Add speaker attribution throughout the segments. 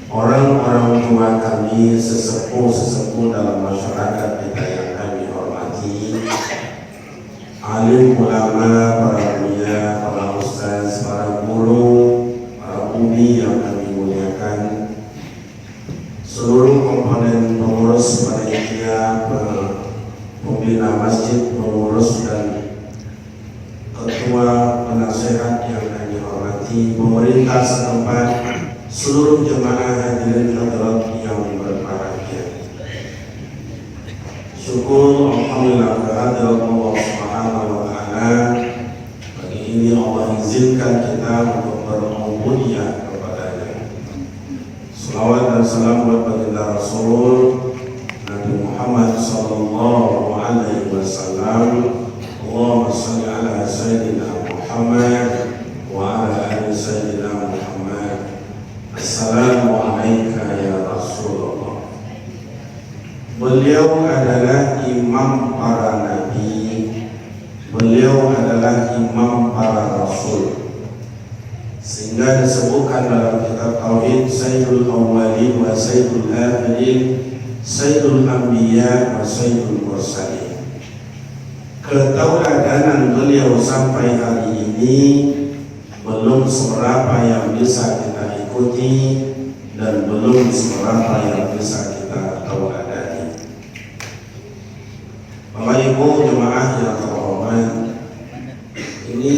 Speaker 1: Orang-orang tua kami, sesepuh-sesepuh dalam masyarakat kita yang kami hormati, alim ulama, para buya, para ustaz, para guru, para umi yang kami muliakan, seluruh komponen pengurus panitia, pembina masjid, pengurus dan ketua penasehat yang kami hormati, pemerintah setempat, seluruh jemaah hadirin hadirat yang berbahagia. Syukur alhamdulillah kehadirat Allah Subhanahu wa taala. Pagi ini Allah izinkan kita untuk berubudiyah kepadanya. Salawat dan salam buat baginda Rasul Nabi Muhammad sallallahu alaihi wasallam. Allahumma shalli ala sayyidina Muhammad wa ala ali sayyidina Muhammad. Assalamualaikum ya Rasulullah. Beliau adalah imam para nabi, beliau adalah imam para rasul, sehingga disebutkan dalam kitab Tauhid Sayyidul Awwalin wa Sayyidul Akhirin, Sayyidul Anbiya wa Sayyidul Mursalin. Ketauladanan beliau sampai hari ini belum seberapa yang bisa kita ikuti dan belum seberapa yang bisa kita tauladani. Bapak Ibu jemaah yang terhormat, ini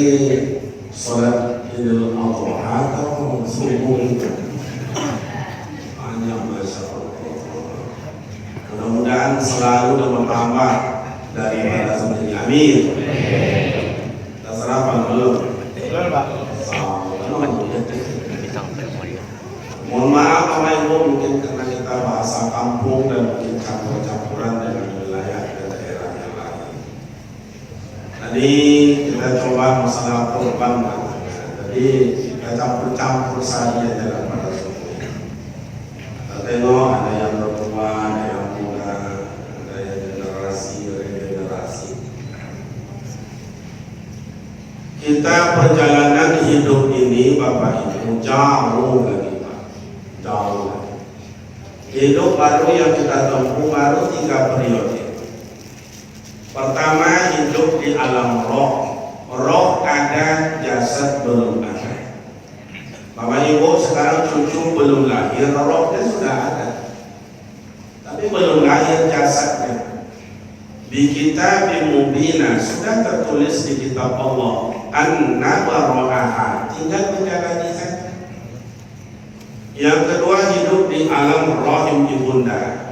Speaker 1: sholat Idul Adha atau subuh itu banyak, masya Allah. Mudah-mudahan selalu dan bertambah daripada seperti amin. Kita sarapan belum? Belum Pak. Mohon maaf Bapak Ibu, mungkin karena kita bahasa kampung dan mungkin campur-campuran dengan wilayah dan daerah yang lain. Tadi kita coba masalah korban, jadi kita campur-campur saja dalam pada suku. Kita tengok ada yang bertua, ada yang muda, ada yang generasi regenerasi. Kita perjalanan hidup ini Bapak Ibu jauh lagi. Hidup baru yang kita tempuh baru 3 periode. Pertama, hidup di alam roh. Roh ada, jasad belum ada. Bapak Ibu sekarang cucu belum lahir, rohnya sudah ada, tapi belum lahir jasadnya. Di kitab mubina sudah tertulis di kitab Allah, an-nabaro'aha, tinggal menjalani saja. Yang kedua, hidup di alam rahim ibunda.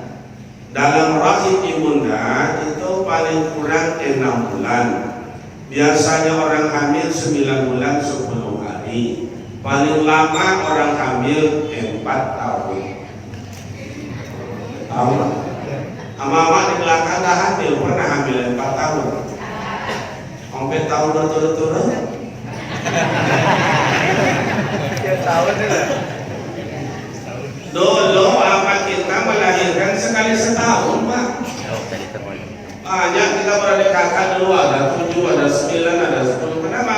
Speaker 1: Dalam rahim ibunda itu paling kurang 6 bulan. Biasanya orang hamil 9 bulan 10 hari. Paling lama orang hamil 4 tahun. Tahu? Mama di belakang dah hamil, pernah hamil 4 tahun. Sampai tahun berturut-turut. Ya tahun itu. Dulu apa kita melahirkan sekali setahun Pak. Banyak kita berada kakak dulu, ada 7, ada 9, ada 10. Kenapa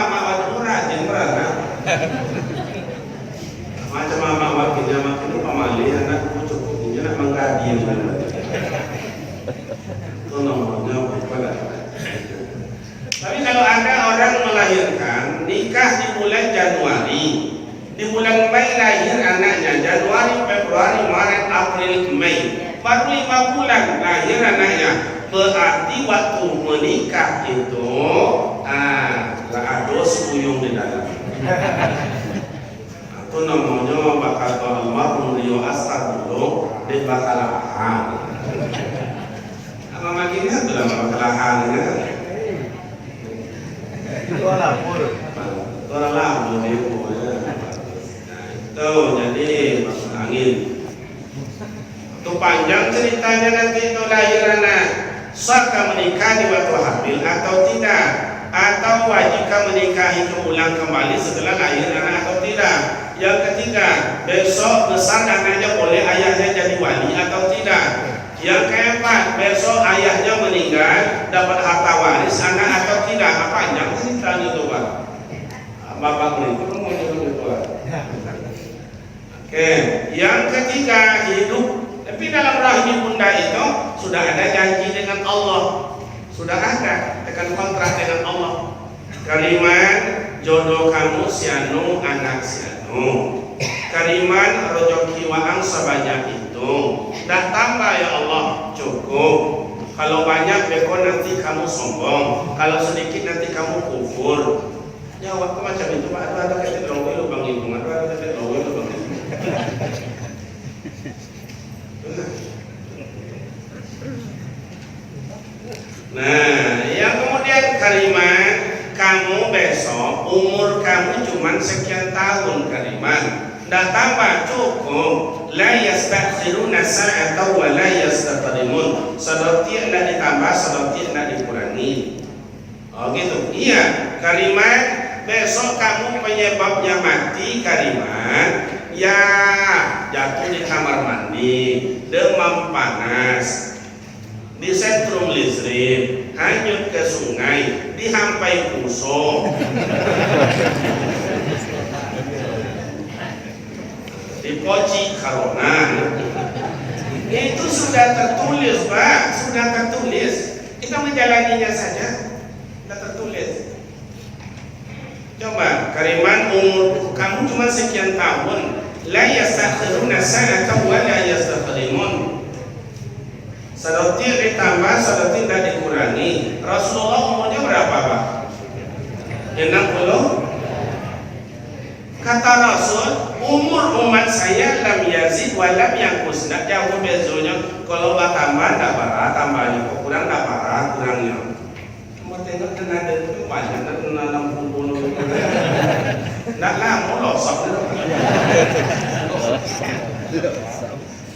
Speaker 1: Macam mama wakilnya makin pamali anak cukup ini nak mengkaji itu nomornya pada. Tapi kalau ada orang melahirkan nikah di bulan Januari, di bulan Mei lahir anaknya, Januari, Februari, Maret, April, Mei, baru 5 bulan lahir anaknya. Berarti waktu menikah itu ada suyung di dalam. Itu namanya bakal almarhum Rio Astar dulu di Bakalahan. Apa makinnya itu nama Bakalahan kan? Itu lapor. Itu lapor itu. Itu jadi masuk angin. Itu panjang ceritanya nanti itu lahir anak. Sahkah menikah di waktu hamil atau tidak? Atau wajibkah menikahi keulang kembali setelah lahir anak atau tidak? Yang ketiga, besok besar anaknya boleh ayahnya jadi wali atau tidak? Yang keempat, besok ayahnya meninggal dapat harta waris anak atau tidak? Apa yang ceritanya itu Pak? Bapak itu mau itu. Oke, yang ketiga hidup. Tapi dalam rahim bunda itu sudah ada janji dengan Allah, sudah ada tekan kontrak dengan Allah. Kaliman jodoh kamu sianu anak sianu. Kaliman rezeki waang sebanyak itu. Dah tambah ya Allah cukup. Kalau banyak beko nanti kamu sombong. Kalau sedikit nanti kamu kufur. Ya waktu macam itu Pak. Ada kata dongeng lubang hidung, ada kata dongeng lubang hidung. Nah, yang kemudian kalimat kamu besok umur kamu cuma sekian tahun kalimat. Dah tambah cukup. La yastakhiruna sa'atan wa la yastaqdimun. Sedikit nak ditambah, sedikit nak dikurangi. Oh gitu. Iya, kalimat besok kamu penyebabnya mati kalimat. Ya, jatuh di kamar mandi, demam panas, disetrum listrik, hanyut ke sungai, dihampai puso, dipoci corona. Itu sudah tertulis Pak, sudah tertulis. Kita menjalaninya saja, sudah tertulis. Coba, kalimat umur kamu cuma sekian tahun, la yastakhiruna sa'atan wa la yastaqdimun. Sedikit ditambah, sedikit tidak dikurangi. Rasulullah umurnya berapa Pak? 60. Kata Rasul, umur umat saya lam yazid wa lam yanqus. Tidak jauh bezanya. Kalau tambah tidak parah, tambahnya kok kurang tidak parah, kurangnya. Mau tengok tenaga itu banyak, tenaga 60. Tidak lama losok.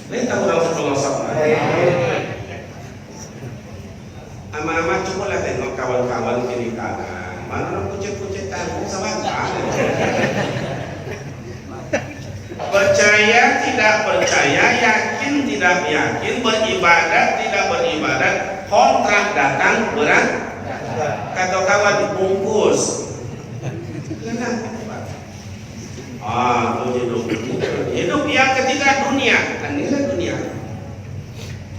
Speaker 1: Ini tahu orang losok. Ama-ama coba lah tengok kawan-kawan kiri kanan. Mana kucing-kucing tahu sama kan? Percaya tidak percaya, yakin tidak yakin, beribadat tidak beribadat, kontrak datang berat. Kata kawan dibungkus. Hidup yang ketiga dunia. Inilah dunia.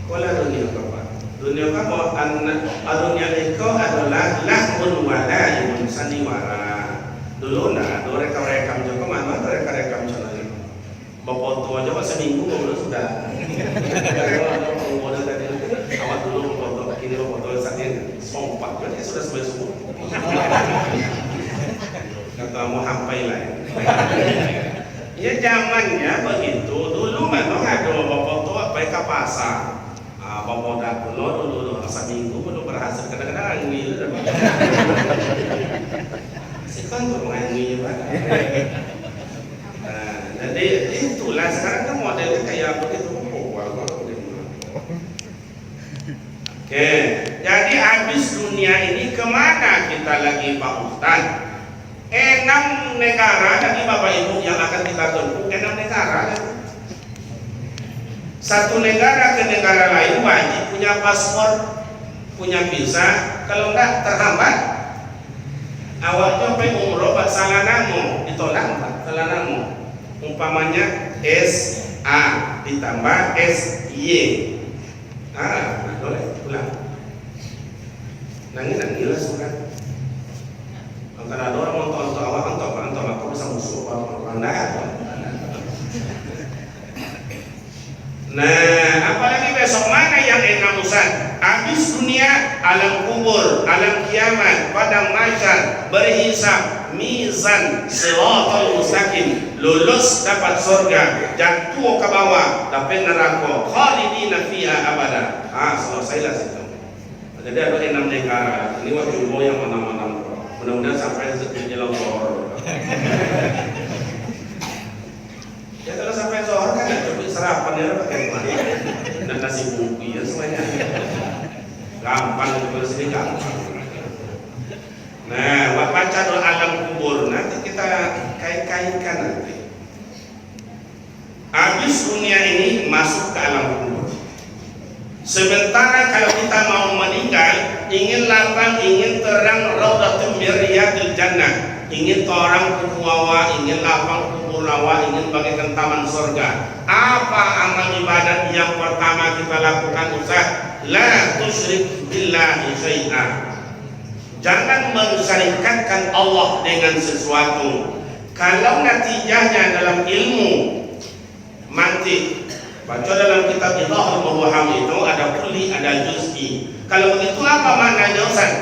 Speaker 1: Kola dunia apa? Dunia apa? Dunia itu adalah lahun wala'imun sandiwara. Dulu ada rekam-rekam juga mana ada rekam-rekam channel. Bapak tua aja seminggu belum sudah. Awal dulu foto, kini foto saatnya sompak, jadi sudah sampai subuh. Kata mau hampai lah. Ya zamannya begitu. Dulu memang ada bapak tua baik ke pasar. Bapak dah dulu seminggu belum berhasil. Kadang-kadang angin. Sekarang tuh angin Pak. Jadi itulah sekarang kan modelnya kayak begitu. Oke, jadi habis dunia ini kemana kita lagi Pak Ustaz? 6 negara lagi Bapak Ibu yang akan kita tempuh. 6 negara. Satu negara ke negara lain wajib punya paspor, punya visa. Kalau enggak terhambat. Awaknya sampai umroh salah namo ditolak Pak celanamu. Umpamanya SA ditambah SY. Nah boleh ulang. Nangis sudah. Kalau ada orang nonton awak antum aku bisa musuh orang lain. Nah, apalagi besok mana yang enamusan? Habis dunia, alam kubur, alam kiamat, padang mahsyar, berhisab, mizan, siratal mustaqim, lulus dapat surga, jatuh ke bawah, dapat neraka, khalidina fiha abada. Selesailah situ. Jadi ada 6 negara. Ini waktu yang mana-mana. Mudah-mudahan sampai rezeki jalan zuhur. Ya kalau sampai zuhur kan ya coba sarapan ya pakai mana dan nasi bungkus ya semuanya. Gampang itu sini gampang. Nah, baca doa alam kubur nanti kita kait-kaitkan nanti. Habis dunia ini masuk ke alam kubur. Sementara kalau kita mau meninggal, ingin lapang, ingin terang, raudatun min riyadil jannah, ingin orang kuwawa, ingin lapang kubulawa, ingin bagaikan taman surga. Apa amal ibadat yang pertama kita lakukan Ustaz? La tusyrik billahi syai'an. Jangan mensyarikatkan Allah dengan sesuatu. Kalau natijahnya dalam ilmu mantik, baca dalam kitab Idhahul Mubham itu ada kulli, ada juz'i. Kalau begitu apa maknanya Ustaz?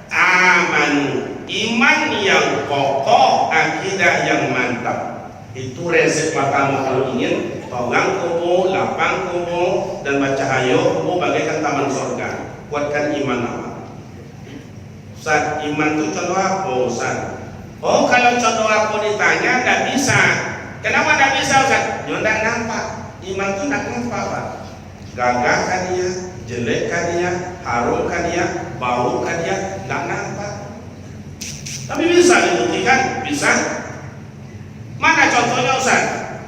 Speaker 1: Amanu, iman yang kokoh, akidah yang mantap. Itu resep pertama kalau ingin togang kubu, lapang kubu, dan baca hayo kubu bagaikan taman surga. Kuatkan iman apa? Ustaz, iman itu contoh apa Ustaz? Oh, kalau contoh apa ditanya tidak bisa. Kenapa tidak bisa Ustaz? Ya tidak nampak. Iman itu nak nampak Pak. Gagah kan dia, jelek kan dia, harum kan dia, bau kan dia, tak nampak. Tapi bisa dibuktikan, bisa. Mana contohnya Ustaz?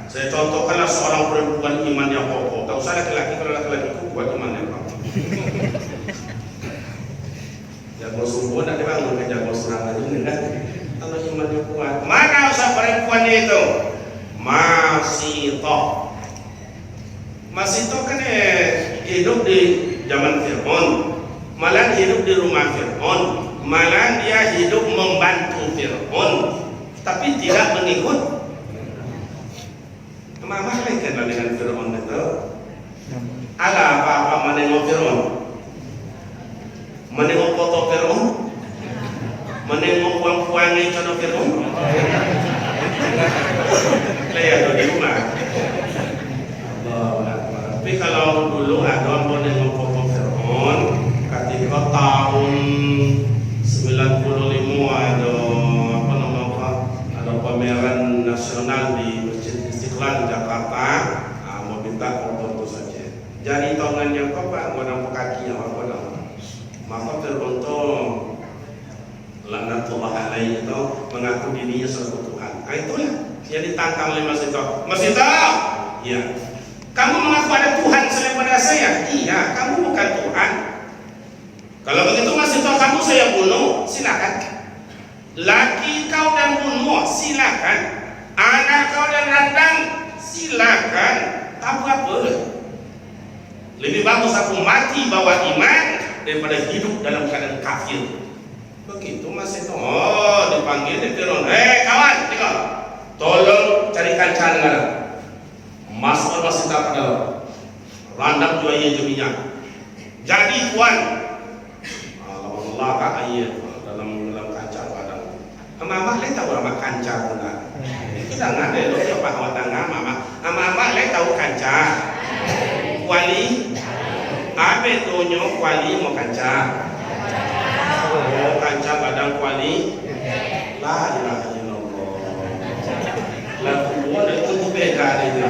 Speaker 1: Saya contohkanlah seorang perempuan iman yang kokoh. Tak usah laki-laki, kalau laki-laki kuat iman yang kokoh. Jago subuh nak dibangun, jago serangan ini kan? Kalau iman yang kuat, mana Ustaz perempuan itu? Masih itu kan hidup di zaman Fir'aun, malah hidup di rumah Fir'aun, malah dia hidup membantu Fir'aun, tapi tidak mengikut. Mama kan dengan Fir'aun itu. Ala apa-apa menengok Fir'aun, menengok foto Fir'aun, menengok uang-uangnya contoh Fir'aun. Lihat di rumah. Tapi kalau dulu ada menengok foto Fir'aun, ketika tahun 95 ada pameran nasional di Masjid Istiqlal Jakarta. Mau minta foto itu saja. Jadi tangannya kok Pak, godang kaki yang godang. Maka Fir'aun itu laknatullah alaihi itu mengaku dirinya sebagai Tuhan. Itulah yang ditantang oleh Mas Ito. Mas Ito, ya. Kamu mengaku ada Tuhan selain pada saya? Iya, kamu bukan Tuhan. Kalau begitu Mas Ito, kamu saya bunuh, silakan. Laki kau dan bunuh, silakan. Anak kau dan randang, silakan. Tak apa. Lebih bagus aku mati bawa iman daripada hidup dalam keadaan kafir. Begitu Mas Ito. Oh, dipanggil di Fir'aun. Kawan, tengok. Tolong carikan cara. Masuk Mas Ito ke dalam. Randang juga ia jeminya. Jadi tuan. Allah ka ayat dalam kancah padang. Mama le tahu nama kancah pula. Kita nggak ada lo siapa kawan tangga mama le tahu kancah. Kuali. Apa tonyo kuali mau kancah. Oh kancah padang kuali. La ilaha illallah. La kuali itu beda ini.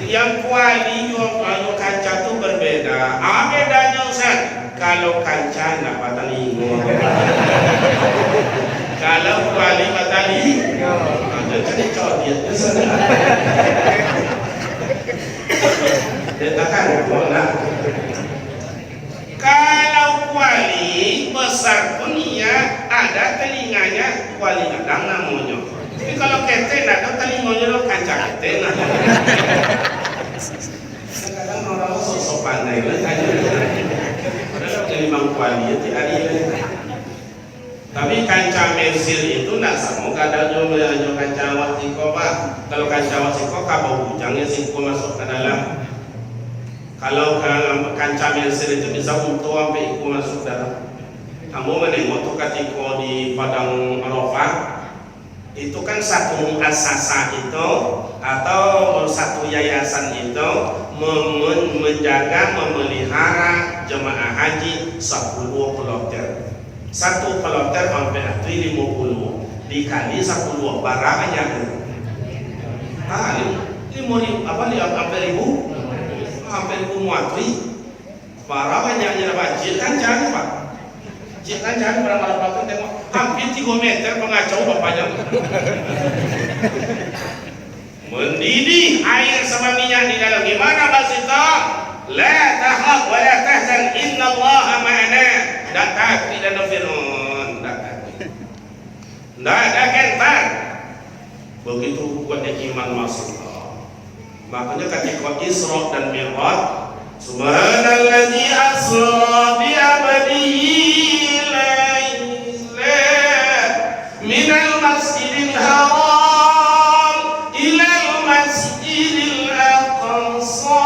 Speaker 1: Yang kuali yang kancah itu berbeda. Apa bedanya Ustaz? Kalau kancah nak batali, kalau kuali batali, ada jadi codit. Detakan bola. Kalau kuali besar pun ia ada telinganya, kuali kadang namanya. Tapi kalau kete nak tahu tali mau nyuruh kancah kete nak. Kadang orang sosok pandai lah kan. Padahal jadi mangkuali ya hari ini. Tapi kancah Mesir itu nak sama kadang nyoba kancah wasiko pak. Kalau kancah wasiko kabau bujangnya singko masuk ke dalam. Kalau kancah Mesir itu bisa untuk sampai ikut masuk dalam. Kamu menengok tuh ketika di padang Arafah itu kan satu muassasah itu atau satu yayasan itu menjaga memelihara jemaah haji 10 kloter. Satu kloter sampai 50 dikali 10 barang aja. Ah, 5.000 apa nih hampir 1.000 muatri. Barang banyaknya wajib kan jangan Pak. Jangan berapa tengok hampir 3 meter pengacau bapaknya. Mendidih air sama minyak di dalam. Gimana Basita? La tahab wa la tahzan inna Allaha ma'ana. Tak takut dan Fir'aun. Tak takut. Tak ada kentar. Begitu kuatnya iman Basita. Makanya ketika Isra dan Mi'raj, Subhanalladzi asra bi 'abdihi minal masjidil haram ilal masjidil aqsa.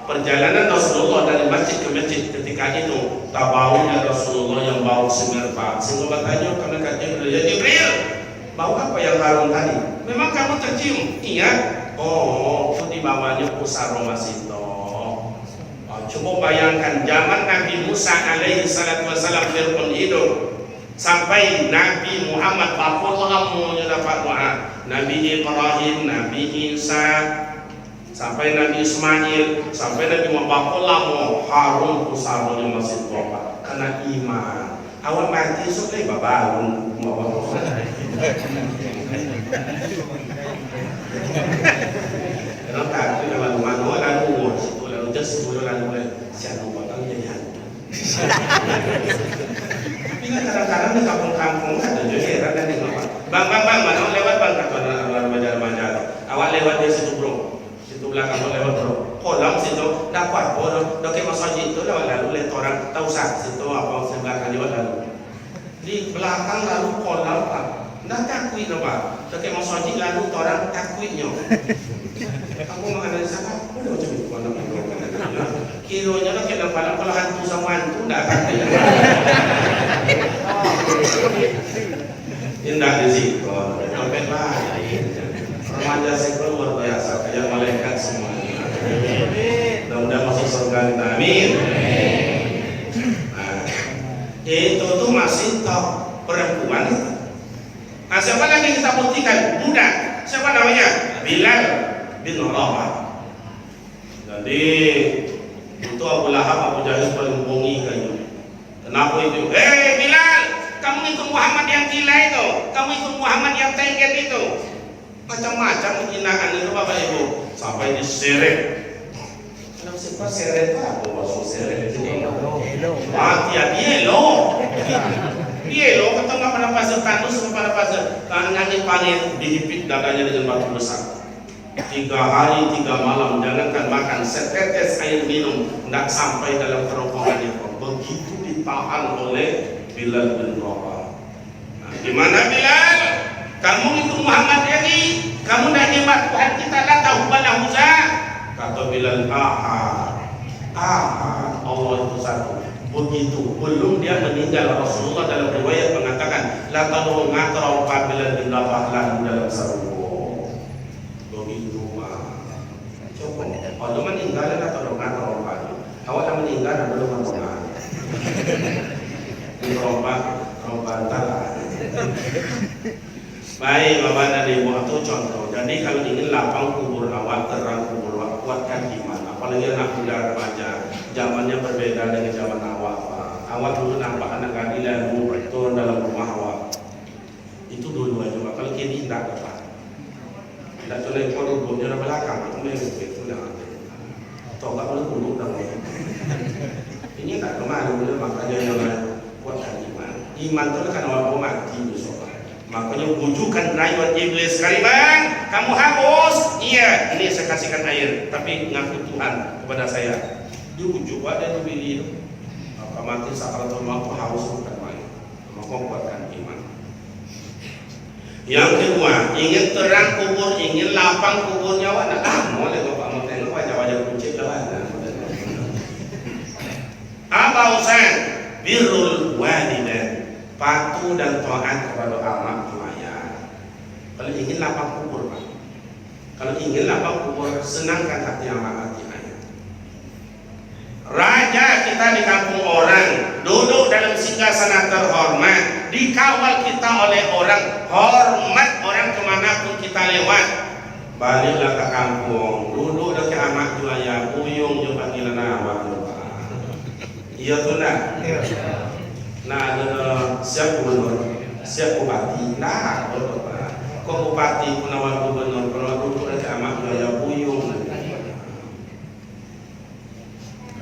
Speaker 1: Perjalanan Rasulullah dari masjid ke masjid ketika itu tabaunya Rasulullah yang bau semerbak. Sehingga bertanya karena kata ya Jibril, bau apa yang harum tadi? Memang kamu tercium? Iya. Oh, itu dibawanya pusara Masito. Coba bayangkan zaman Nabi Musa alaihi salatu wassalam Fir'aun hidup sampai Nabi Muhammad bapullahamu dapat doa, Nabi Ibrahim, Nabi Isa, sampai Nabi Ismail, sampai Nabi bapullahamu harum pusaranya masih tua karena iman. Awak mati sudah babalun mau kalau tak itu lalu mana lalu situ lalu just lalu siapa batang jadi hantu. Tapi kan kadang-kadang di kampung-kampung ada juga heran dan tengok bang mana lewat bang kata remaja. Awak lewat di situ bro, situ belakang lewat bro. Kolam situ dapat bro, dah kayak masjid itu lewat lalu lihat orang tahu sah situ apa sebelah lewat lalu. Di belakang lalu kolam pak, dah takui nama, dah kayak masjid lalu orang takuinya. Aku menganalisa apa? Udah macam itu mana kilonya lah kita pada kalau hantu sama hantu tidak akan indah di situ sampai lain remaja saya luar biasa kayak malaikat semuanya. Mudah-mudahan masuk surga kita, amin. Nah, itu tuh masih tahu perempuan itu. Nah, siapa lagi kita buktikan? Budak. Siapa namanya? Bilal bin Rabah. Jadi itu Abu Lahab, Abu Jahal paling bongi kayaknya. Kenapa itu? Bilal, kamu ikut Muhammad yang gila itu, kamu ikut Muhammad yang tengget itu. Macam-macam hinaan itu Bapak Ibu. Sampai diseret. Kenapa siapa seret apa? Masuk seret itu. Mati ya bielo. Bielo kata nggak pada pasir tandus sama pada pasir. Tangannya panen dihipit dadanya dengan batu besar. 3 hari 3 malam jangankan makan setetes air minum tidak sampai dalam kerongkongannya. Begitu ditahan oleh Bilal bin Rabah. Nah, gimana Bilal? Kamu itu Muhammad ini, kamu dah hebat Tuhan kita lah tahu pada Musa. Kata Bilal, Allah itu satu. Begitu belum dia meninggal Rasulullah dalam riwayat mengatakan la tadu ngatrau Bilal bin Rabah lahu dalam sarung. Kalau meninggal atau dengan rombak, awak meninggal belum rombak. Rombak tanah. Baik, Bapak dan Ibu, itu contoh. Jadi kalau ingin lapang kubur awak, terang kubur awak, kuatkan iman. Apalagi anak muda remaja, zamannya berbeda dengan zaman awak. Awak dulu nampak anak keadilan turun dalam rumah awak. Itu dua-duanya. Kalau kini tidak dapat. Tidak boleh kau duduknya di belakang, atau itu dah. Tahu tak boleh duduk dah. Ini tak kemana boleh makanya yang kuatkan iman. Iman itu kan orang mati besok.
Speaker 2: Makanya bujukan rayuan iblis, Kariman, kamu haus? Iya, ini saya kasihkan air, tapi ngaku Tuhan kepada saya. Diujuk ada di itu. Apa mati sakaratul maut haus bukan main. Maka kuatkan iman. Yang kedua, ingin terang kubur, ingin lapang kubur nyawa. Nah, boleh bapak mau tengok wajah-wajah kucing lah. Apa usaha? Birrul walidain. Patuh dan taat kepada anak tua ayah. Kalau ingin lapang kubur, Pak. Kalau ingin lapang kubur, senangkan hati anak hati ayah. Raja kita di kampung orang, duduk dalam singgasana terhormat, dikawal kita oleh orang, hormat orang kemanapun kita lewat. Baliklah ke kampung, duduk dekat anak tua ayah, buyung je panggilan nama. Iya tuh nak. Nah, siap gubernur, siap bupati, nah, kok bupati penawar gubernur, kalau duduk dari amat gaya buyung,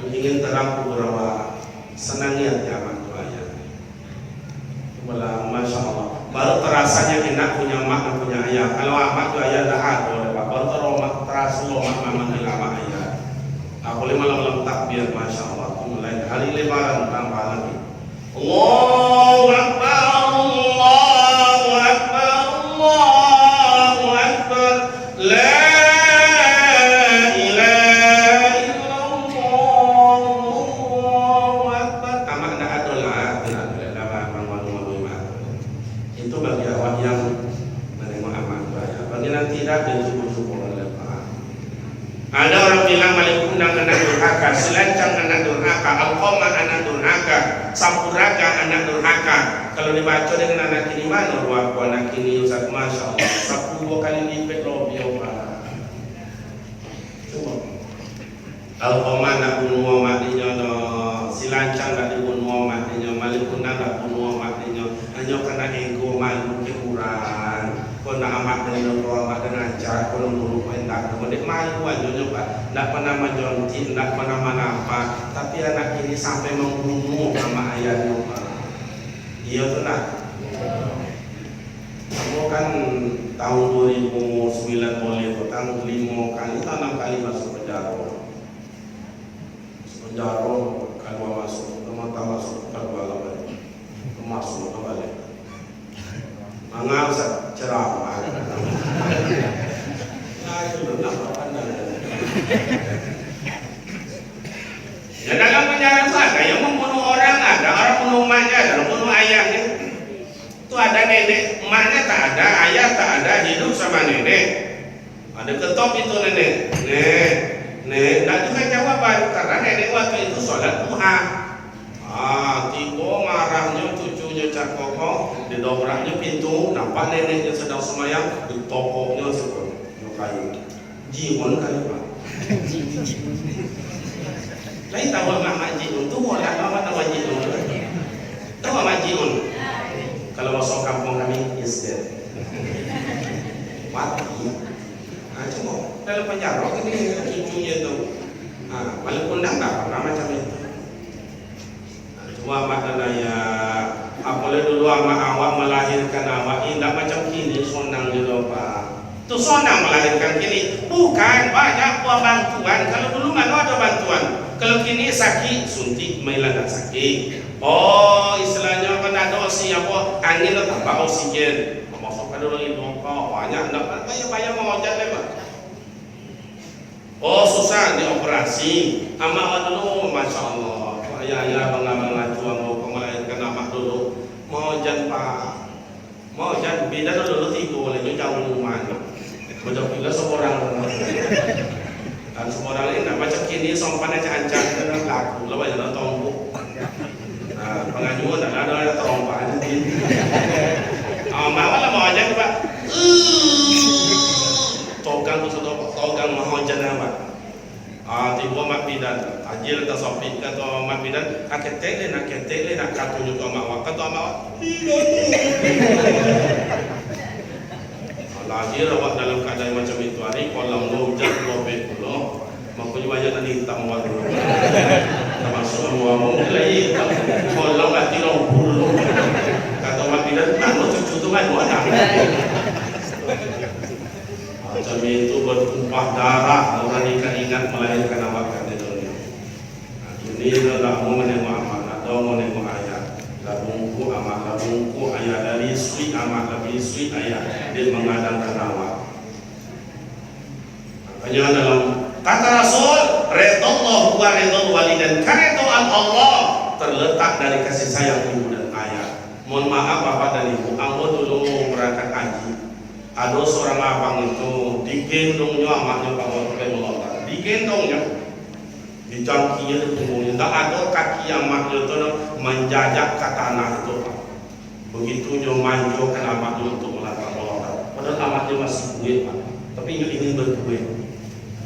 Speaker 2: ingin terang beberapa senangnya di amat gaya, malah masya Allah, baru terasanya enak punya mak dan punya ayah. Kalau amat gaya dah ada, baru terasa mak mama dan amat ayah. Aku malam takbir, masya Allah, mulai hari lebaran tambah lagi. Allahu Akbar, Allahu Akbar, Allahu Akbar, la ilaha illallah, Allahu Akbar. Amak nak adolah, tidak ada lama. Itu bagi awak yang menengok amak saya. Bagi yang tidak, dia cukup oleh Pak. Ada orang bilang maling kundang anak durhaka, selancang anak durhaka, alqamah anak durhaka, sampuraga anak durhaka. Kalau dibaca dengan anak kini mana ruang anak kini Ustaz, masya Allah 10 kali lipat lebih Pak. Coba alqamah nak bunuh matinya, silancang nak dibunuh matinya, maling kundang nak bunuh matinya, hanya karena ego malu kekurang. Kau nak amat dengan kau amat dengan cara kau nurut hendak kemudian malu aja Pak. Tak pernah menjonti, tak pernah menapa, tapi anak ini sampai membunuh sama ayahnya Pak. Iya tu nak. Kamu kan tahun 2009 boleh, tahun 5 kali, tahun 6 kali masuk penjara. Penjara kalau masuk, teman-teman masuk kalau balik, masuk balik. Mengal ceramah. Nah itu benar pandang. Ya dalam penjara itu ada yang membunuh orang, ada orang bunuh emaknya, ada orang bunuh ayahnya. Itu ada nenek, emaknya tak ada, ayah tak ada, hidup sama nenek. Ada ketop itu nenek. Nek, tak juga jawaban karena nenek waktu itu sholat duha. Tiba marahnya cucunya Cak Koko, didobraknya pintu, nampak neneknya sedang semayang, ditopoknya seperti kayu. Jimun kali Pak. Lain tahu mak jimun tu orang apa tahu jimun? Tahu mak jimun? Kalau masuk kampung kami isdet. Mati. Cuma dalam penjara ini cucunya tu. Walaupun dah tak pernah macam itu. Cuma mak ya, apalagi dulu mak awak melahirkan awak ini tak macam kini sonang dulu Pak. Tu sonang melahirkan kini, bukan banyak buah bantuan. Kalau dulu mana ada bantuan. Kalau kini sakit suntik mailah sakit. Oh istilahnya kan ada oksigen apa angin atau tambah oksigen. Masuk ke dalam hidung kau banyak nak bayar mau jalan Pak. Oh susah dioperasi. Amak dulu masya Allah. Ya bangga tuan mau melahirkan anak dulu mau jangan Pak mau jangan beda dulu tiga oleh jauh rumah macam bila seorang dan seorang ini nak macam kini sompan aja ancam dengan laku lepas jalan tombok pengajuan dan ada tombak aja mau lah mau aja Pak togang tu togang mau jangan Pak tiba mak bidan ajil ta sopit kata mak bidan aketele nak katunya tu mak kata mak lahir awak dalam keadaan macam itu hari kolam hujan robek pula makanya banyak nanti hitam waduh termasuk semua mau mulai kolam mati rompul kata mak bidan anu tu cucu tu kan ada. Macam itu bertumpah darah, orang ingat melahirkan awak di dunia. Ini adalah mau menengok amat, atau mau menengok ayah. Labungku amat, labungku ayah, dari sweet amat, lebih sweet ayah. Dia mengadangkan awak. Makanya dalam kata Rasul, redallahu wa redal walidan. Keridhaan Allah terletak dari kasih sayang ibu dan ayah. Mohon maaf bapak dan ibu, aku dulu berangkat haji. Ada seorang abang itu digendongnya amaknya Pak Wakil melontar, digendongnya, dijangkinya di punggungnya. Tak ada kaki amaknya itu menjajak ke tanah itu Pak. Begitunya manjokan amaknya untuk melontar. Padahal amaknya masih buih Pak, tapi ini berbuih.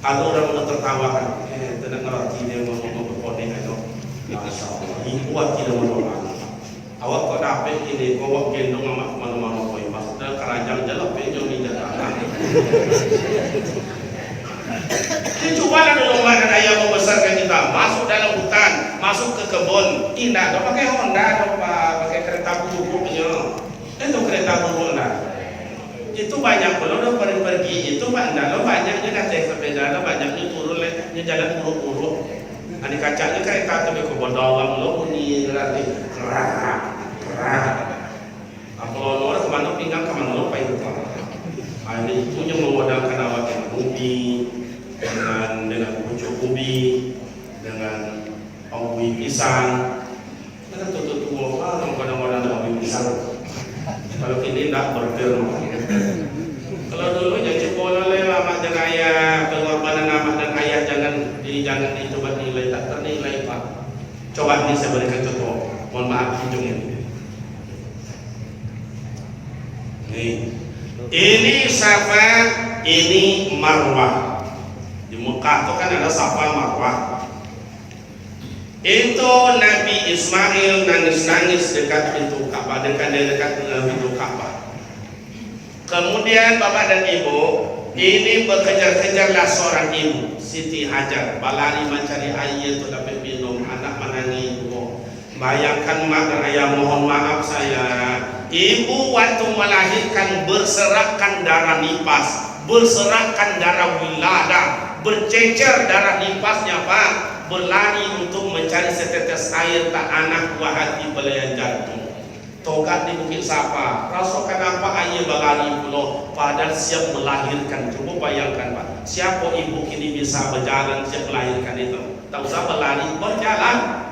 Speaker 2: Ada orang yang tertawakan, tidak ngerti dia mau berpodeng itu. Masya Allah, ibu tidak mau. Awak kok dapat ini, kau gendong amak kemana-mana kau maksudnya kerajaan jalan penjong di jalan. Ini coba lah dulu dan ayah membesarkan kita, masuk dalam hutan, masuk ke kebun, indah, tak pakai Honda, tak pakai kereta buru-burunya. Itu kereta buru lah. Itu banyak kalau udah pergi itu banyak, banyaknya naik sepeda, banyaknya turun lagi jalan buruk-buruk. Adik kacanya kereta tapi kebun doang lo bunyi nanti kerak. Kalau orang kemana pinggang kemana lo pakai itu. Ini punya memodalkan awak dengan ubi, dengan pucuk ubi, dengan ubi pisang. Kita tutup orang kadang-kadang ada ubi pisang. Kalau ini tidak burger. Kalau dulu yang cukup oleh amat dan ayah, pengorbanan amat dan ayah jangan dicoba nilai, tak ternilai Pak. Coba ini saya berikan contoh. Mohon maaf hidung ini. Ini Safa, ini Marwah. Di Mekah itu kan ada Safa Marwah. Itu Nabi Ismail nangis-nangis dekat pintu Ka'bah, dekat pintu Ka'bah. Kemudian bapak dan ibu, ini berkejar-kejarlah seorang ibu, Siti Hajar, balari mencari air untuk dapat minum, anak menangis. Bayangkan mak dan ayah, mohon maaf saya, ibu waktu melahirkan berserakan darah nifas, berserakan darah wiladah, bercecer darah nifasnya Pak, berlari untuk mencari setetes air tak anak buah hati belayan jantung. Togat di Bukit Safa, rasakan apa ayah berlari pulau, padahal siap melahirkan. Coba bayangkan Pak, siapa ibu kini bisa berjalan siap melahirkan itu? Tak usah berlari, berjalan.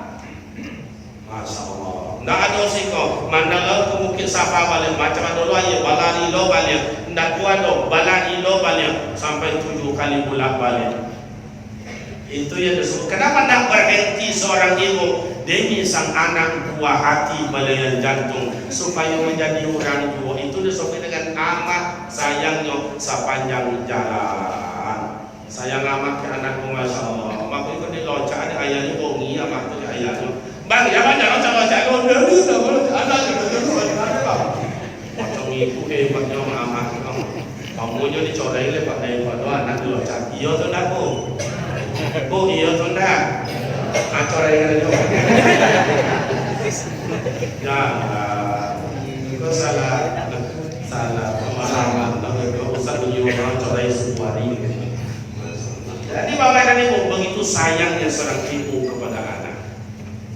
Speaker 2: Masya Allah. Tidak ada siko. Mandala ke Bukit Safa balik macam dulu ayah balari lo balik. Tidak kuat do balari lo balik sampai 7 kali bulat balik. Itu yang disebut. Kenapa tidak berhenti seorang ibu demi sang anak buah hati belayan jantung supaya menjadi orang tua. Itu disebut dengan amat sayangnya sepanjang jalan. Sayang amat ke anakku Masya Allah. Makanya kalau dilocak ada ayahnya bongi amat tu ayahnya. Bang, ya banyak locak-locak lo dari anak macam ibu hebatnya amat. Kamunya dicorai lepas daripada anak dilocak. Iya tu nak bu. Bu iya tu nak. Corai kan itu. Ya, itu salah pemahaman. Kalau usah orang corai suari. Jadi bapak dan ibu begitu sayangnya seorang ibu kepada anak.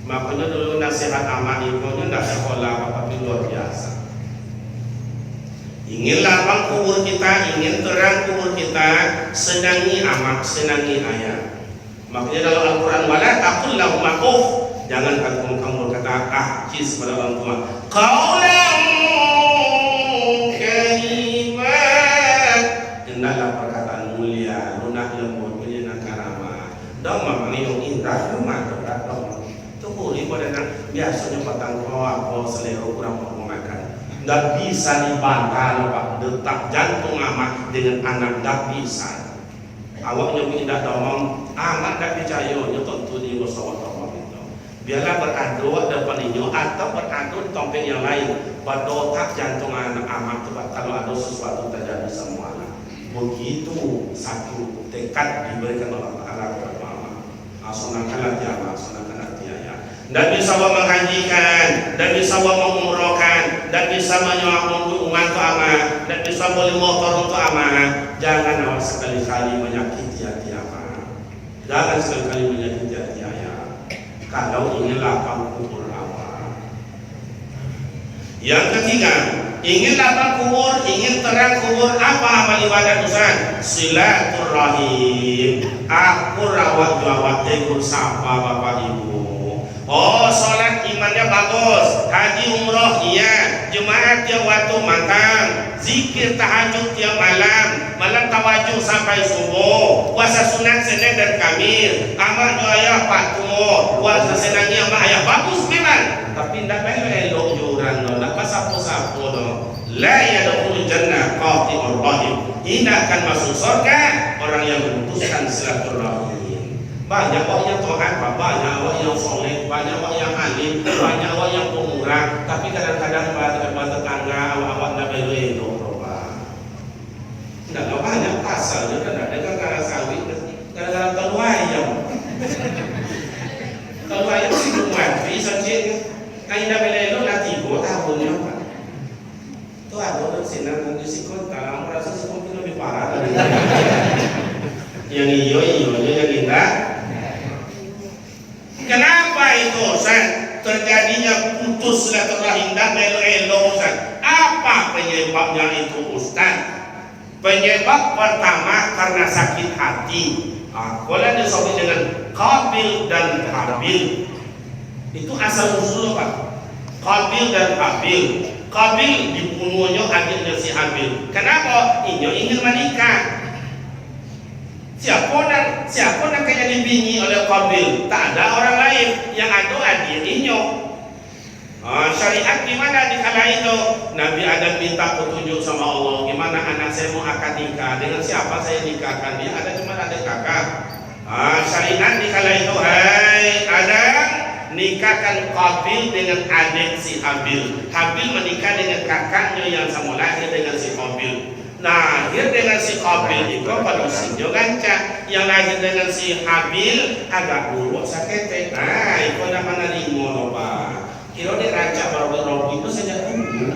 Speaker 2: Makanya dulu nasihat amat ibunya tidak sekolah tapi luar biasa. Ingin lapang kubur kita, ingin terang kubur kita, senangi amat, senangi ayah. Makanya dalam Al-Quran, wala taqul lahum uff, jangan kamu berkata kis pada orang tua. Qaulan kariman, hendaklah perkataan mulia, lunak lembut, menyenangkan karamah. Dama yang indah, rumah berat dama. Boleh pada biasanya batang kau selera kurang mau makan. Tak bisa dibantah Pak, detak jantung amat dengan anak tak bisa. Awaknya tidak domong, amat tak percaya, tentu di wasawat itu. Biarlah beradu depan ini atau beradu di topeng yang lain. Berdotak jantung anak amat kalau ada sesuatu terjadi semua. Begitu satu tekad diberikan oleh Allah kepada mama. Asalkanlah dia, asalkanlah dia. Dan bisa menghajikan, dan bisa mengumrohkan, dan bisa menyewa uang untuk aman, dan bisa beli motor untuk aman. Jangan awak sekali-kali menyakiti hati aman. Jangan sekali-kali menyakiti hati ayah. Kalau ingin lapang kubur awak. Yang ketiga, ingin lapang kubur, ingin terang kubur, apa amal ibadat Ustaz? Silaturahim. Akur rawat jawab tegur sapa bapak ibu. Oh, sholat imannya bagus, haji umroh iya, jemaat tiap waktu matang, zikir tahajud tiap malam, malam tawajuh sampai subuh, puasa sunat Senin dan Kamis, amal doa patuh, puasa senangnya sama ayah bagus memang, tapi tidak elok juran no, tidak sapu-sapu no. La yadkhulul jannah qati'ur rahim. Tidak akan masuk surga orang yang memutuskan silaturahim. Banyak orang yang taat, banyak orang yang soleh, banyak orang yang alim, banyak orang yang pemurah, tapi kadang-kadang pada tetangga awak nak beli itu, tidak banyak pasal, tidak ada cara sawit, kadang-kadang telur ayam, telur ayam sih buat, bisa cek, ayam nak beli itu nanti 3 tahunnya, tu ada orang sini nanti sikut, kalau merasa sikut lebih parah dari yang iyo yang tidak. Kenapa itu Ustaz? Terjadinya putus silaturahim dan elo-elo Ustaz. Apa penyebabnya itu Ustaz? Penyebab pertama karena sakit hati. Kalau disebut dengan Qabil dan Habil. Itu asal usul Pak. Qabil dan Habil. Qabil dibunuhnya adiknya si Habil. Kenapa? Inyo ingin menikah. Siapa nak kaya dibini oleh Qabil? Tak ada orang lain, yang ada adiknya. Syariat gimana di kala itu? Nabi Adam minta petunjuk sama Allah, gimana anak saya mau akad nikah, dengan siapa saya nikahkan? Dia ada cuma adik kakak. Syariat di kala itu, hai Adam, nikahkan Qabil dengan adik si Habil. Habil menikah dengan kakaknya yang sama lahir dengan si Qabil. Nah, lahir dengan si Qabil itu pada usianya gancah, yang lahir dengan si Habil agak buruk sakit. Nah, itu ada mana limo loh Pak. Kira dia rancak baru itu saja dulu.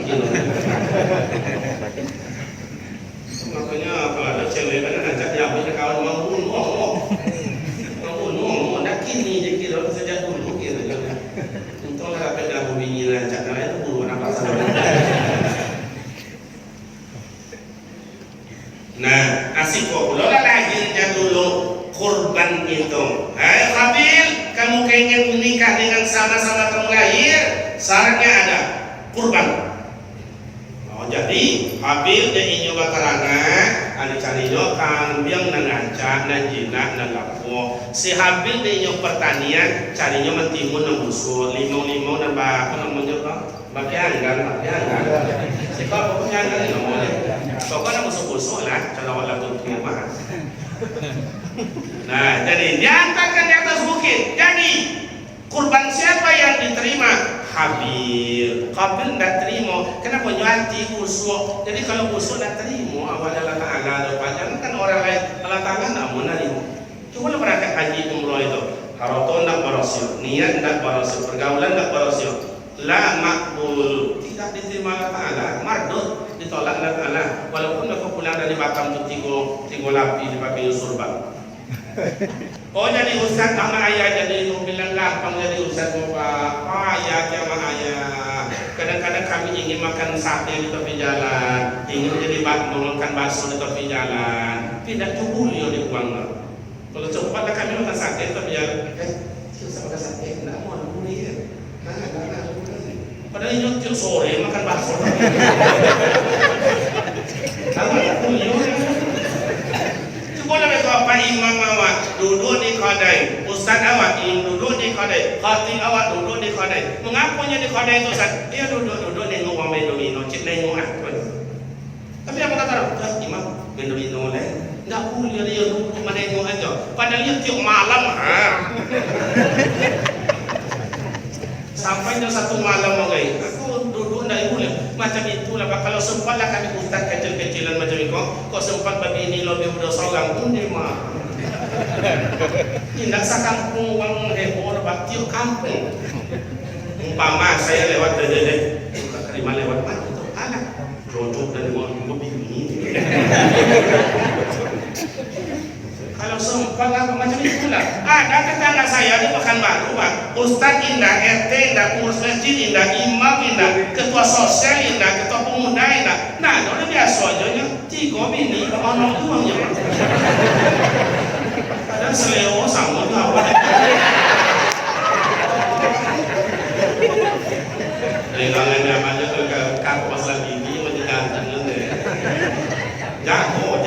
Speaker 2: Makanya kalau ada cewek kan ajak dia punya kawan mau bunuh, nak kini dia kira saja dulu kira. Untunglah sampai dah bunyi rancak, karena itu buru apa sahaja. Nah, asik kok pula lahirnya dulu kurban itu. Hai Qabil, kamu ingin menikah dengan sama-sama kamu lahir, syaratnya ada kurban. Jadi Habil dia inyo batarana, ada carinya kambing dan ngancak dan jinak dan lapo. Si Habil dia inyo pertanian, carinya mentimun dan busuk, limau-limau dan apa namanya Pak? Bagian. Sikap pokoknya kan namanya. Pokoknya busuk-busuk lah, kalau wala tutup mah. Nah, jadi diantarkan di atas bukit. Jadi kurban siapa yang diterima? Habil. Qabil tidak terima. Kenapa nyati busuk? Jadi kalau busuk tidak terima, awal Allah Ta'ala depannya kan orang lain Allah Ta'ala tidak mau nerima. Coba berangkat haji umroh itu. Haroton tidak berhasil, niat tidak berhasil, pergaulan tidak berhasil. La makbul, tidak diterima Allah Ta'ala, mardut, ditolak Allah Ta'ala. Walaupun aku pulang dari Batam itu tiga lapi dipakai surban. Oh jadi ustaz sama ayah jadi bilang gampang jadi ustaz bapak. Oh ayah sama ayah. Kadang-kadang kami ingin makan sate di tepi jalan, ingin jadi makan bakso di tepi jalan. Tidak cukup ya di uang. Kalau cepatlah kami makan sate di tepi jalan. Susah makan sate, tidak mau beli ya. Padahal ini tiap sore makan bakso. Coba lah Bapak Imam awak duduk di kedai, Ustaz awak duduk di kedai, khatib awak duduk di kedai. Mengapanya di kedai itu Ustaz? Dia duduk nengok orang Bendomino, cik nengok aku. Tapi apa kata Imam Bendomino lah? Tidak boleh dia duduk menengok aja. Padahal dia tiap malam sampai satu malam guys, aku duduk tidak boleh macam itulah. Kalau sempatlah kami ustaz kecil-kecilan macam itu, kok sempat begini lebih udah seorang pun dia mah tidak sakampung uang heboh lebat tiap kampung. Umpama saya lewat dari lima lewat 4 itu anak cocok dari orang gue bingung. Kalau sempat apa macam itulah. Ada tetangga saya di Pekanbaru, Pak. Ustadz indah, RT indah, pengurus masjid indah, imam indah, ketua sosial indah, ketua pemuda indah. Nah, udah biasa aja nya. 3 bini, orang tuanya. Kadang seleo sama kawan. Lelangan namanya tuh kan masalah gini menjelaskan deh. Jago.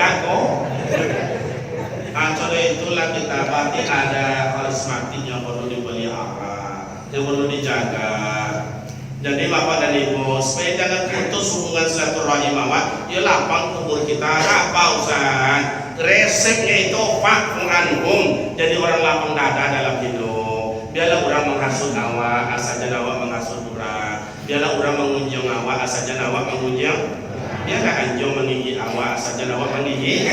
Speaker 2: Acara itulah kita berarti ada karismatik yang perlu dipelihara, yang perlu dijaga. Jadi Bapak dan Ibu, supaya jangan putus hubungan silaturahim Bapak, ya lapang kubur kita. Apa Ustaz? Resepnya itu Pak Penganhum. Jadi orang lapang dada dalam hidup. Biarlah orang menghasut awak, asalnya awak menghasut orang. Biarlah orang mengunjung awak, asalnya awak mengunjung. Biarlah anjing menggigit awak, asalnya awak menggigit.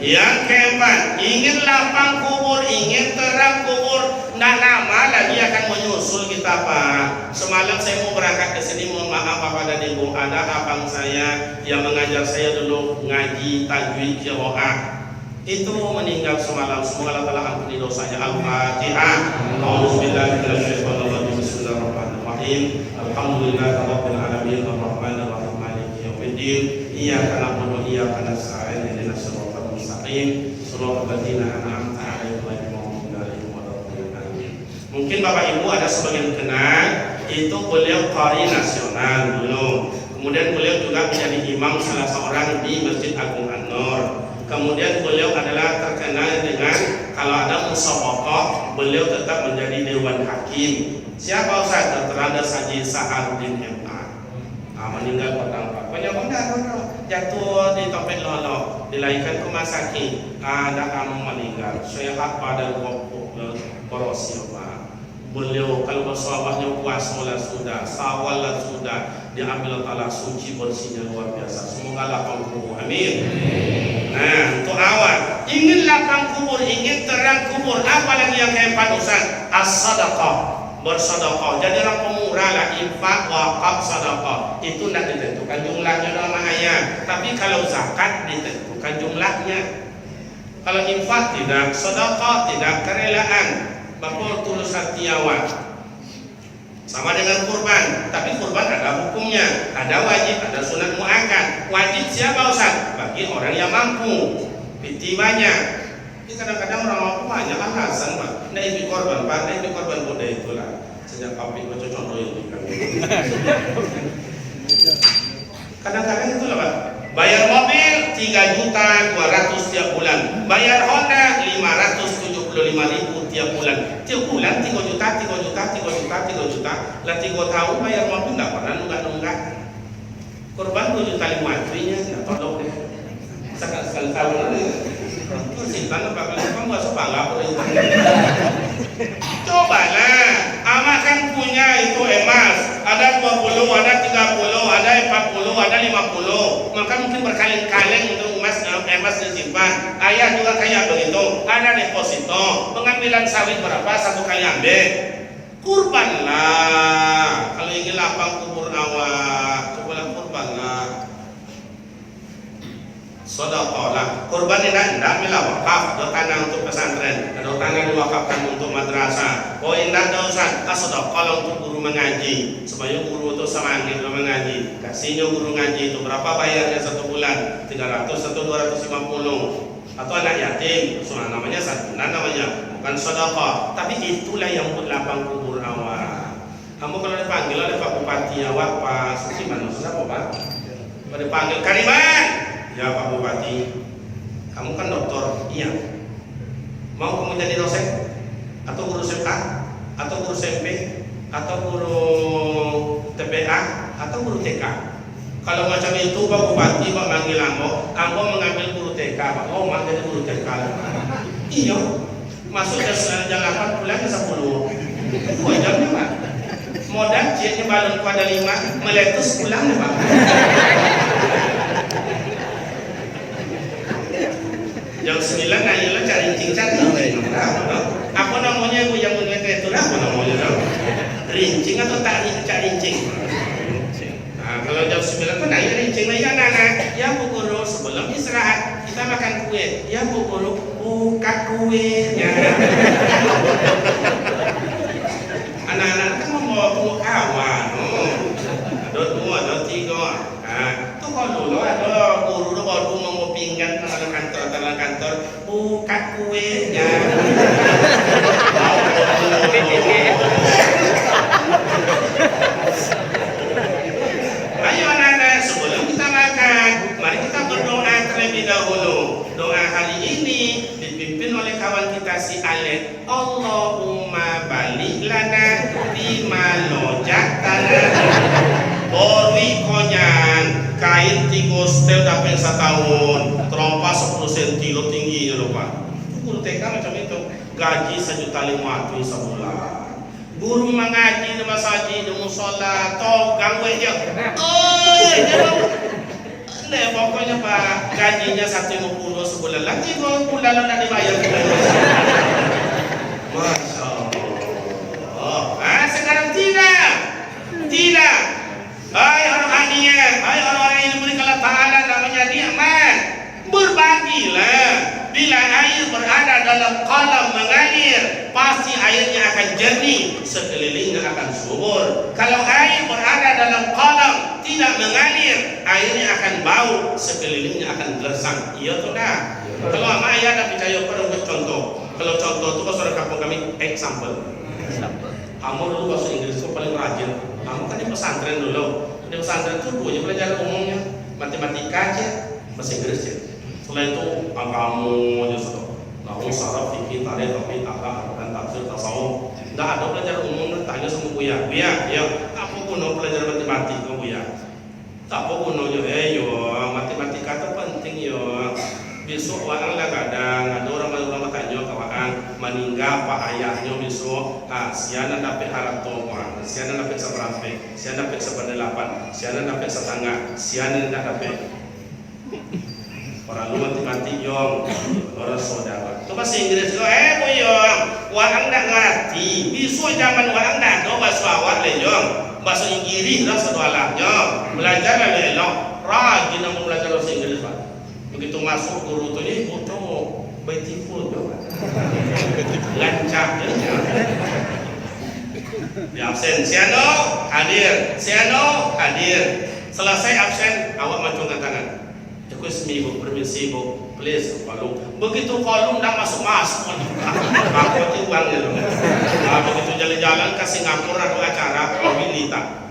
Speaker 2: Yang keempat, ingin lapang kubur, ingin terang kubur, tidak lama lagi akan menyusul kita Pak. Semalam saya mau berangkat ke sini, mohon maaf Bapak dan Ibu, ada abang saya yang mengajar saya dulu ngaji tajwid qiraah. Itu meninggal semalam. Semoga Allah Ta'ala ampuni dosanya. Al-Fatihah. A'udzubillahiminasyaitonirrajim. Bismillahirrahmanirrahim. Alhamdulillahirabbil alamin arrahmanir rahim maliki yaumiddin. Iyyaka na'budu wa iyyaka nasta'in. Ihdinas siratal mustaqim. Shiratal ladzina an'amta 'alaihim ghairil maghdubi 'alaihim waladdallin. Mungkin Bapak Ibu ada sebagian kenal, itu beliau qari nasional dulu. Kemudian beliau juga menjadi imam salah seorang di Masjid Agung An-Nur. Kemudian beliau adalah terkenal dengan kalau ada musabaqah, beliau tetap menjadi dewan hakim. Siapa Ustaz? Terhadap Haji Saharudin MA. Meninggal pada 4. Banyak banget jatuh di topeng lolo, dilahirkan ke Masaki. Ada kamu meninggal. Sehat pada korosi Pak. Beliau kalau bersahabatnya puasa lah sudah, sawal lah sudah, diambil Allah suci bersihnya luar biasa. Semoga lapang kubur. Amin. Nah, untuk awal ingin lapang kubur, ingin terang kubur, apalagi yang keempat Ustaz, as-sadaqah, bersedekah. Jadi orang pemurah lah, infak, wakaf, sedekah. Itu tidak ditentukan jumlahnya dalam ayat. Tapi kalau zakat ditentukan jumlahnya. Kalau infak tidak, sedekah tidak, kerelaan. Bapak tulus hati awak. Sama dengan kurban, tapi kurban ada hukumnya, ada wajib, ada sunat muakkad. Wajib siapa Ustaz? Bagi orang yang mampu, piti banyak. Ini kadang-kadang orang mampu banyak alasan Pak. Nah ini korban Pak, nah ini korban bodoh itulah. Sejak kopi baca contoh itu kan. Kadang-kadang itulah Pak. Bayar mobil 3.200.000 tiap bulan, bayar Honda 575.000 tiap bulan. Tiap bulan 3 juta. Lah 3 tahun bayar mobil nggak pernah nunggak. Korban 2 juta 5 nya nggak tolong deh. Sekali tahun aja. Terus simpan apa kalau kamu nggak sebangga itu. Cobalah, amak kan punya itu emas. Ada 20, ada 30, ada 40, ada 50. Maka mungkin berkaleng-kaleng untuk emas disimpan. Ayah juga kayak begitu. Ada deposito. Pengambilan sawit berapa? 1 kali ambil. Kurbanlah. Kalau ingin lapang kubur awak, cobalah kurbanlah. Sedekah lah. Kurban tidak mila wakaf. Ada tanah untuk pesantren, ada tanah diwakafkan untuk madrasah. Oh indah dosa. Sedekah untuk guru mengaji, supaya guru itu semangat mengaji. Kasihnya guru ngaji itu berapa bayarnya 1 bulan? 300 atau 250. Atau anak yatim, soalnya namanya santunan namanya, bukan sedekah. Tapi itulah yang berlapang kubur awak. Kamu kalau dipanggil oleh Pak Bupati awak, Pak Suci mana siapa Pak? Kalau dipanggil Kariman, ya Pak Bupati, kamu kan dokter, iya. Mau kamu jadi dosen? Atau guru SMA? Atau guru SMP? Atau guru TPA? Atau guru TK? Kalau macam itu Pak Bupati Pak manggil ambo mengambil guru TK Pak. Oh mak jadi guru TK lah. Iya, masuk jam 8 pulangnya 10. Jamnya Pak. Modal cieknya balon pada 5 meletus pulangnya Pak. Jam 9 nanya cari cincang. Aku Apa namanya bu yang mengerti itu lah apa namanya tau? Rincing atau tak rincing? Nah, kalau jam 9 tu nak ya rincing lah ya anak-anak. Ya bu guru sebelum istirahat kita makan kue. Ya bu guru buka kuenya. Anak-anak kan mau bawa kawan. Ada 2, ada 3. Nah, tu kalau dulu ada guru tu baru mau pinggan dalam kantor buka kuenya. Ayo anak-anak, sebelum kita makan, mari kita berdoa terlebih dahulu. Doa hari ini dipimpin oleh kawan kita si Alek. Allahumma balik lana bima lojaktana. Bori konyan, kain 3 setel dapat 1 tahun, terompas 10 cm lo tingginya loh Pak. Guru TK macam itu, gaji 1,5 juta sebulan. Guru mengaji di masjid, di musola, togang aja. Nah, pokoknya Pak, gajinya 150 sebulan. Lagi 2 bulan nak dibayar. Masya Allah. Sekarang tidak. Hai orang hadiah, hai orang-orang yang diberikan Allah Ta'ala namanya nikmat, berbagilah. Bila air berada dalam kolam mengalir, pasti airnya akan jernih, sekelilingnya akan subur. Kalau air berada dalam kolam tidak mengalir, airnya akan bau, sekelilingnya akan gersang. Iya atau tidak? Kalau ama ayah tak percaya, perlu contoh. Kalau contoh itu kalau saudara kampung kami example. Kamu dulu bahasa Inggris itu paling rajin. Kamu kan di pesantren dulu. Di pesantren itu punya pelajaran umumnya, matematika aja, bahasa Inggris aja. Setelah itu kamu aja sudah. Lalu saraf, fikih, tarikh, tauhid, akhlak, dan tafsir, tasawuf. Tidak ada pelajaran umum. Tanya sama Buya, ya, apa guna pelajaran matematika Buya? Tak apa gunanya? Yo, matematika itu penting yo. Besok orang lah kadang ada orang tanya kawan meninggal pak ayahnya besok siana dapat harap topan, siana dapat seberapa, siana dapat 1/8, siana dapat setengah, siana tidak dapat. Orang lu mati yong, orang saudara. Itu bahasa Inggris lo, boyong, orang tidak ngerti. Besok zaman orang tidak ada bahasa awak le yong, bahasa Inggris lah sedoalahnya. Belajar lah le lo, rajin nak belajar bahasa Inggris pak. Begitu masuk guru tu ni, bodoh, beautiful tu, lancap je. Di absen, siano hadir. Selesai absen, awak macungkan tangan. Excuse me, bu, permisi bu, please, kolom. Begitu kolom dah masuk, aku tu uang je. Begitu jalan-jalan ke Singapura ada acara mobilitas.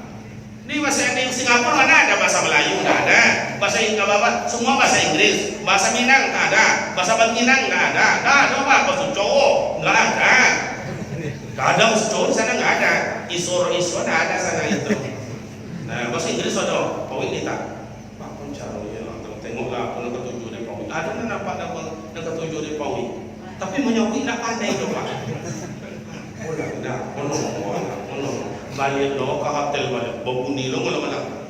Speaker 2: Di bahasa Singapura mana ada bahasa Melayu, tidak ada. Bahasa Inggris, semua bahasa Inggris. Bahasa Minang tak ada. Bahasa Minang tak ada. Tak ada apa, bahasa Jawa tak ada. Tak ada bahasa Jawa di sana tak ada. Isor tak ada sana itu. Nah, bahasa Inggris ada. Pawik ni tak. Pak pun cara ya. Tengoklah apa nak ketujuh di Pawik. Ada nak nampak nak ketujuh di Pawik. Tapi menyawik nak pandai tu Pak. Dah, balik lo ke hotel balik, berbunyi lo malam-malam.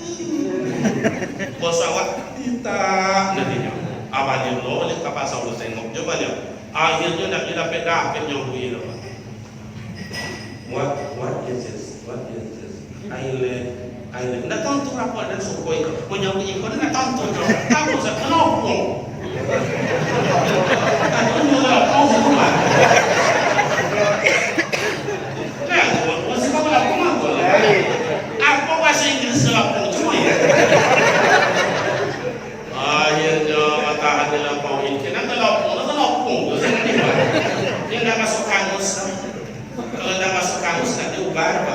Speaker 2: Bos awak tidak nantinya. Balik lo balik ke pasar lo tengok je balik. Akhirnya nak dapat yang bui lo. What is this? Island. Nak tonton apa dan sokoi ko. Menyawik ko nak tonton. Kamu sa kelopong. Kamu kelopong semua. Apa bahasa Inggris kelopong cuma ya? Akhirnya matahari lampauin. Kena kelopong. Dia nak masuk kamus. Kalau nak masuk kamus nak diubah.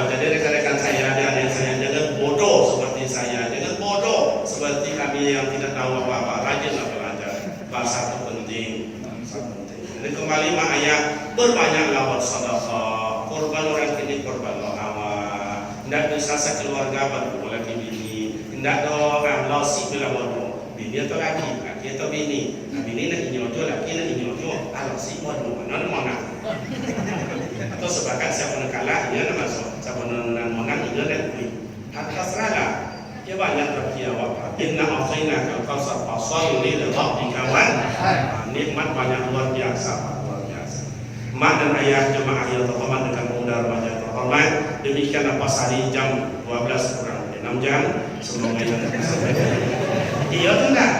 Speaker 2: Jadi rekan-rekan saya, adik-adik saya, jangan bodoh seperti saya, jangan bodoh seperti kami yang tidak tahu apa-apa. Rajinlah belajar. Bahasa itu penting. Jadi kembali mak ayah, berbanyaklah bersedekah. Korban orang kini korban awak. Tidak bisa sekeluarga baru lagi bini. Tidak ada losi bila bodoh. Bini atau laki atau bini. Bini nak inyojo, laki nak inyojo. Losi bodoh mana? Atau sebagai siapa nak kalah, ia nak masuk. Siapa nak menang, ia nak beli. Terserahlah. Dia banyak berkiawat. Inna a'tayna kal-kautsar fasalli li rabbika wan. nikmat banyak luar biasa, Pak, luar biasa. Mak dan ayah jemaah yang terhormat dengan pemuda remaja yang terhormat, demikian lepas hari jam 12 kurang 6 jam. Semoga yang disampaikan. Iya enggak?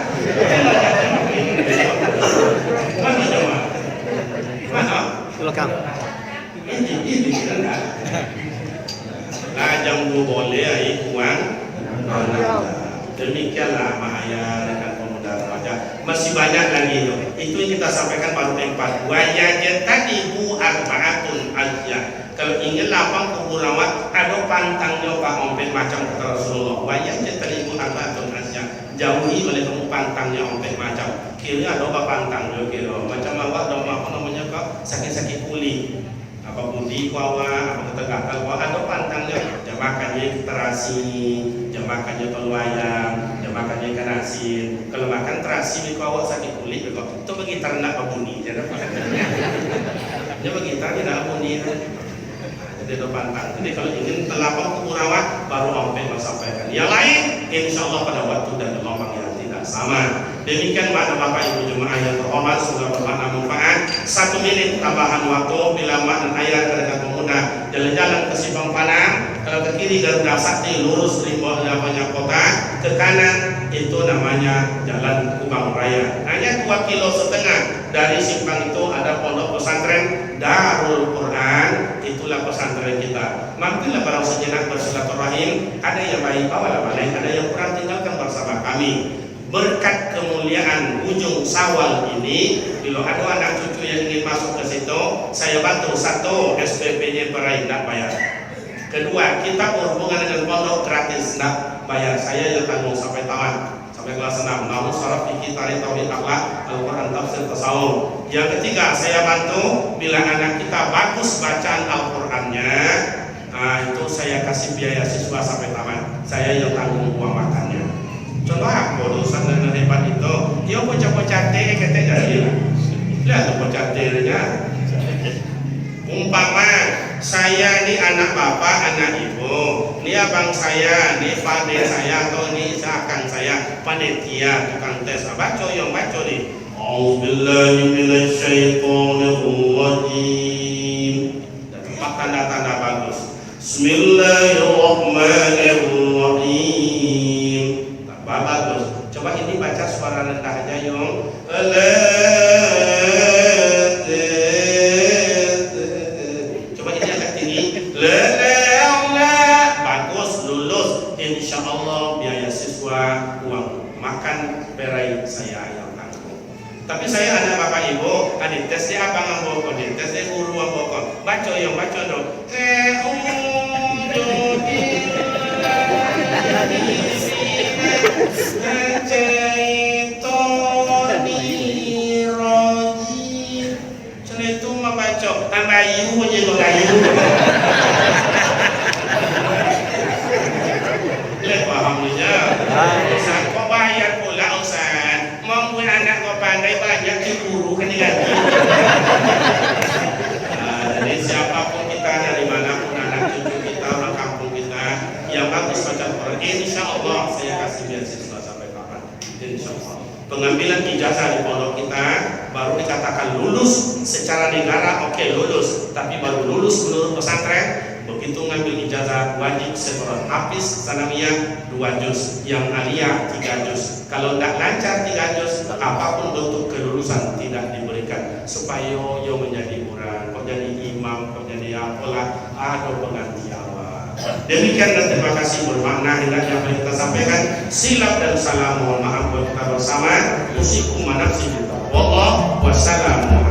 Speaker 2: Mana jemaah? Mana?
Speaker 3: Silakan.
Speaker 2: Ini enggak? Nah, jam 2 boleh, ayah kurang. Demikianlah mak ayah dengan pemuda remaja. Masih banyak lagi itu. Itu yang kita sampaikan baru tempat. Wajah tadi bu arbaatun aja. Kalau ingin lapang kubur rawat, ada pantangnya Pak ompet macam kata Rasulullah. Wajah tadi bu arbaatun aja. Jauhi oleh kamu pantangnya ompet macam. Kira ada apa pantangnya kira. Macam apa namanya kok sakit-sakit kulit. Apa budi kuawa, apa ketegakan kuawa, ada pantangnya. Jamakannya terasi, jamakannya telur ayam, jamakannya ikan asin. Kalau makan terasi, kuawa sakit kulit, itu bagi ternak apa buni. Dia bagi ternak tidak buni. Jadi ada pantang. Jadi kalau ingin telapang kuburawat, baru ompet sampaikan. Yang lain, insya Allah pada waktu dan gelombang yang tidak sama. Demikian makna Bapak Ibu jemaah yang terhormat, semoga bermakna manfaat. 1 menit tambahan waktu bila mak dan ayah dengan pemuda jalan-jalan ke Simpang Panang. Kalau ke kiri Garuda Sakti lurus Rimbo namanya kota, ke kanan itu namanya Jalan Kubang Raya. Hanya 2,5 kilo dari Simpang itu ada pondok pesantren Darul Quran. Itulah pesantren kita. Mampirlah barang sejenak bersilaturahim. Ada yang baik bawalah balik, ada yang kurang tinggalkan bersama kami. Berkat kemuliaan ujung Sawal ini, bila ada anak cucu yang ingin masuk ke situ, saya bantu. 1, SPP-nya berai, tidak bayar. Kedua, kita berhubungan dengan pondok gratis, tidak bayar. Saya yang tanggung sampai tamat, sampai kelas 6. Namun saraf fikih, tarikh, tauhid, akhlak, Al-Quran, tafsir, tasawuf. Yang ketiga, saya bantu bila anak kita bagus bacaan Al-Qurannya, itu saya kasih biaya siswa sampai tamat. Saya yang tanggung uang makannya. Contoh aku urusan dengan hebat itu, dia pocah-pocah teh kata jadi. Lihat tuh pocah tehnya. Umpama saya ni anak bapak, anak ibu, ni abang saya, ni pade saya atau ni seakan saya, panitia tukang tes. Baca yang baca ni. Auzubillahi minasyaitonirrajim. Dan tempat tanda-tanda bagus. Bismillahirrahmanirrahim. Bagus. Coba ini baca suara rendah aja yang coba ini agak tinggi. Bagus, lulus. Insya Allah biaya siswa, uang makan berai saya yang tanggung. Tapi saya ada bapak ibu, ada tesnya apa ngambok, ada tesnya guru ngambok. Baca yang baca dong. Setelah itu membaca ambayu aja lo gayu. Lihat pahamnya. Ustaz kok bayar pula Ustaz. Mau anak kau pandai banyak cemburu kan diganti. Jadi siapapun kita dari manapun anak cucu kita, orang kampung kita yang bagus baca Quran, insya Allah saya kasih beasiswa sampai kapan? Insya Allah. Pengambilan ijazah di pondok kita baru dikatakan lulus secara negara, oke, lulus, tapi baru lulus menurut pesantren. Begitu ngambil ijazah wajib sekolah hafiz sanawiyah 2 juz, yang aliyah 3 juz. Kalau tidak lancar 3 juz, apapun bentuk kelulusan tidak diberikan supaya yo menjadi orang, kok jadi imam, kok jadi apalah, ada pengganti awal. Demikian dan terima kasih bermakna hendaknya apa yang kita sampaikan. Silap dan salam, mohon maaf buat kita bersama. Usikum manafsi. Wallah wassalamu